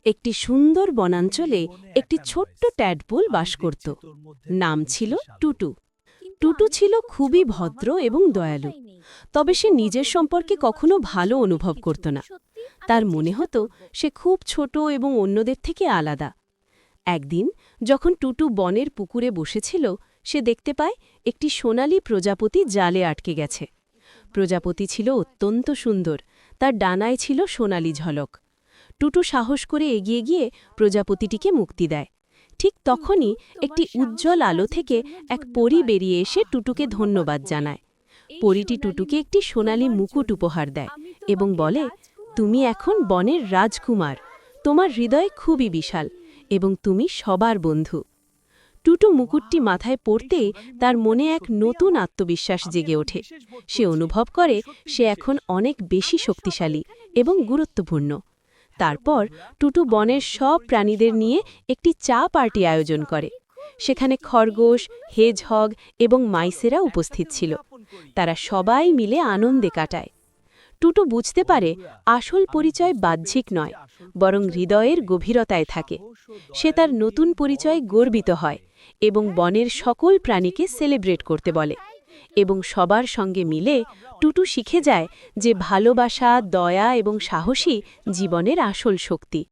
একটি সুন্দর বনাঞ্চলে একটি ছোট্ট ট্যাডপোল বাস করত। নাম ছিল টুটু। টুটু ছিল খুবই ভদ্র এবং দয়ালু, তবে সে নিজের সম্পর্কে কখনো ভালো অনুভব করত না। তার মনে হতো সে খুব ছোট এবং অন্যদের থেকে আলাদা। একদিন যখন টুটু বনের পুকুরে বসেছিল, সে দেখতে পায় একটি সোনালী প্রজাপতি জালে আটকে গেছে। প্রজাপতি ছিল অত্যন্ত সুন্দর, তার ডানায় ছিল সোনালী ঝলক। টুটু সাহস করে এগিয়ে গিয়ে প্রজাপতিটিকে মুক্তি দেয়। ঠিক তখনই একটি উজ্জ্বল আলো থেকে এক পরী বেরিয়ে এসে টুটুকে ধন্যবাদ জানায়। পরীটি টুটুকে একটি সোনালী মুকুট উপহার দেয় এবং বলে, তুমি এখন বনের রাজকুমার, তোমার হৃদয় খুবই বিশাল এবং তুমি সবার বন্ধু। টুটু মুকুটটি মাথায় পড়তেই তার মনে এক নতুন আত্মবিশ্বাস জেগে ওঠে। সে অনুভব করে সে এখন অনেক বেশি শক্তিশালী এবং গুরুত্বপূর্ণ। তারপর টুটু বনের সব প্রাণীদের নিয়ে একটি চা পার্টি আয়োজন করে। সেখানে খরগোশ, হেজহগ এবং মাইসেরা উপস্থিত ছিল। তারা সবাই মিলে আনন্দে কাটায়। টুটু বুঝতে পারে আসল পরিচয় বাহ্যিক নয়, বরং হৃদয়ের গভীরতায় থাকে। সে তার নতুন পরিচয় গর্বিত হয় এবং বনের সকল প্রাণীকে সেলিব্রেট করতে বলে। এবং সবার সঙ্গে মিলে টুটু শিখে যায় যে ভালোবাসা, দয়া এবং সাহসী জীবনের আসল শক্তি।